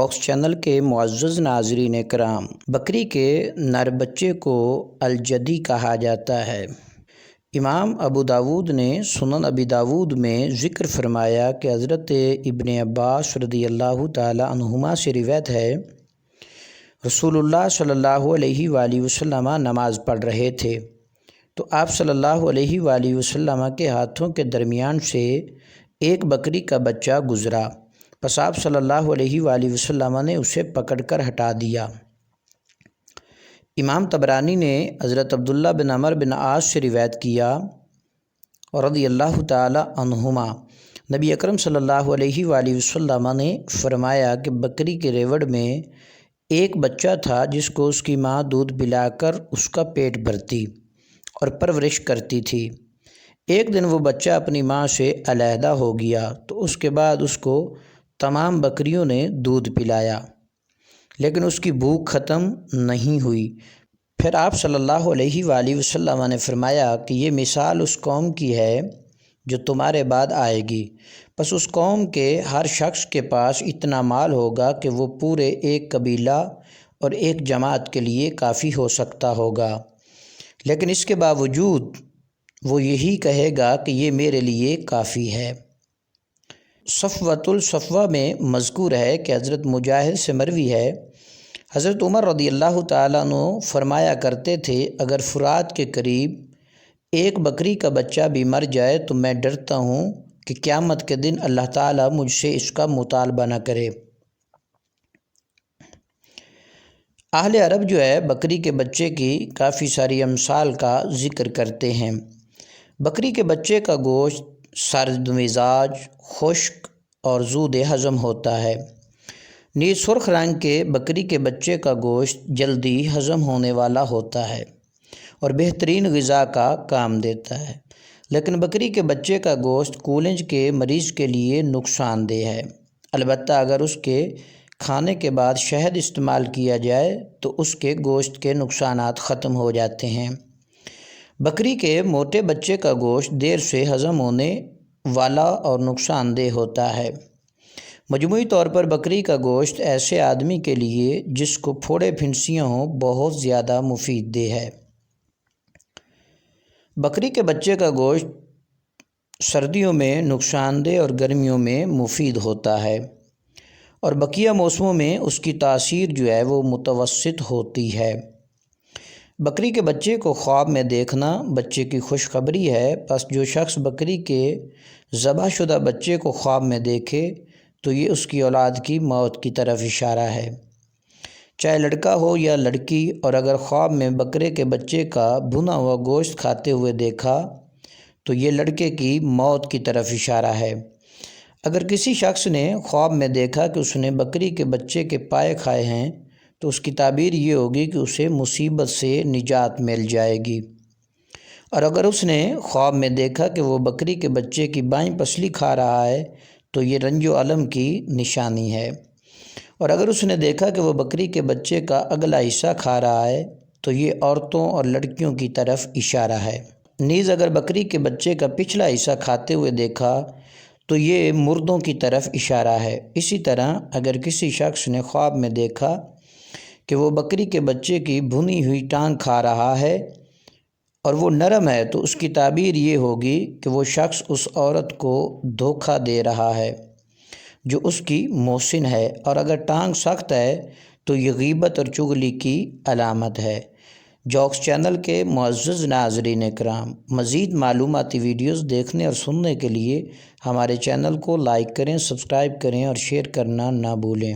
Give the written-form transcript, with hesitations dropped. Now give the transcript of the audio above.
Box channel کے معزز ناظرین کرام، بکری کے نر بچے کو الجدی کہا جاتا ہے۔ امام ابو داود نے سنن ابی داود میں ذکر فرمایا کہ حضرت ابن عباس رضی اللہ تعالی عنہما سے روایت ہے، رسول اللہ صلی اللہ علیہ وآلہ وسلم نماز پڑھ رہے تھے تو آپ صلی اللہ علیہ وآلہ وسلم کے ہاتھوں کے درمیان سے ایک بکری کا بچہ گزرا، پس آپ صلی اللہ علیہ وآلہ وسلم نے اسے پکڑ کر ہٹا دیا۔ امام طبرانی نے حضرت عبداللہ بن عمر بن عاص سے روایت کیا رضی اللہ تعالی عنہما، نبی اکرم صلی اللہ علیہ وآلہ وسلم نے فرمایا کہ بکری کے ریوڑ میں ایک بچہ تھا جس کو اس کی ماں دودھ پلا کر اس کا پیٹ بھرتی اور پرورش کرتی تھی۔ ایک دن وہ بچہ اپنی ماں سے علیحدہ ہو گیا تو اس کے بعد اس کو تمام بکریوں نے دودھ پلایا، لیکن اس کی بھوک ختم نہیں ہوئی۔ پھر آپ صلی اللہ علیہ وآلہ وسلم نے فرمایا کہ یہ مثال اس قوم کی ہے جو تمہارے بعد آئے گی، پس اس قوم کے ہر شخص کے پاس اتنا مال ہوگا کہ وہ پورے ایک قبیلہ اور ایک جماعت کے لیے کافی ہو سکتا ہوگا، لیکن اس کے باوجود وہ یہی کہے گا کہ یہ میرے لیے کافی ہے۔ صفوۃ الصفوہ میں مذکور ہے کہ حضرت مجاہد سے مروی ہے، حضرت عمر رضی اللہ تعالیٰ عنہ فرمایا کرتے تھے، اگر فرات کے قریب ایک بکری کا بچہ بھی مر جائے تو میں ڈرتا ہوں کہ قیامت کے دن اللہ تعالیٰ مجھ سے اس کا مطالبہ نہ کرے۔ اہل عرب جو ہے بکری کے بچے کی کافی ساری امثال کا ذکر کرتے ہیں۔ بکری کے بچے کا گوشت سرد مزاج، خشک اور زود ہضم ہوتا ہے۔ نیز سرخ رنگ کے بکری کے بچے کا گوشت جلدی ہضم ہونے والا ہوتا ہے اور بہترین غذا کا کام دیتا ہے، لیکن بکری کے بچے کا گوشت کولنج کے مریض کے لیے نقصان دہ ہے، البتہ اگر اس کے کھانے کے بعد شہد استعمال کیا جائے تو اس کے گوشت کے نقصانات ختم ہو جاتے ہیں۔ بکری کے موٹے بچے کا گوشت دیر سے ہضم ہونے والا اور نقصان دہ ہوتا ہے۔ مجموعی طور پر بکری کا گوشت ایسے آدمی کے لیے جس کو پھوڑے پھنسیاں ہوں بہت زیادہ مفید دہ ہے۔ بکری کے بچے کا گوشت سردیوں میں نقصان دہ اور گرمیوں میں مفید ہوتا ہے، اور بقیہ موسموں میں اس کی تاثیر جو ہے وہ متوسط ہوتی ہے۔ بکری کے بچے کو خواب میں دیکھنا بچے کی خوشخبری ہے، پس جو شخص بکری کے ذبح شدہ بچے کو خواب میں دیکھے تو یہ اس کی اولاد کی موت کی طرف اشارہ ہے، چاہے لڑکا ہو یا لڑکی، اور اگر خواب میں بکرے کے بچے کا بھنا ہوا گوشت کھاتے ہوئے دیکھا تو یہ لڑکے کی موت کی طرف اشارہ ہے۔ اگر کسی شخص نے خواب میں دیکھا کہ اس نے بکری کے بچے کے پائے کھائے ہیں تو اس کی تعبیر یہ ہوگی کہ اسے مصیبت سے نجات مل جائے گی، اور اگر اس نے خواب میں دیکھا کہ وہ بکری کے بچے کی بائیں پسلی کھا رہا ہے تو یہ رنج و الم کی نشانی ہے، اور اگر اس نے دیکھا کہ وہ بکری کے بچے کا اگلا حصہ کھا رہا ہے تو یہ عورتوں اور لڑکیوں کی طرف اشارہ ہے۔ نیز اگر بکری کے بچے کا پچھلا حصہ کھاتے ہوئے دیکھا تو یہ مردوں کی طرف اشارہ ہے۔ اسی طرح اگر کسی شخص نے خواب میں دیکھا کہ وہ بکری کے بچے کی بھنی ہوئی ٹانگ کھا رہا ہے اور وہ نرم ہے تو اس کی تعبیر یہ ہوگی کہ وہ شخص اس عورت کو دھوکہ دے رہا ہے جو اس کی محسن ہے، اور اگر ٹانگ سخت ہے تو یہ غیبت اور چغلی کی علامت ہے۔ جوکس چینل کے معزز ناظرین کرام، مزید معلوماتی ویڈیوز دیکھنے اور سننے کے لیے ہمارے چینل کو لائک کریں، سبسکرائب کریں اور شیئر کرنا نہ بھولیں۔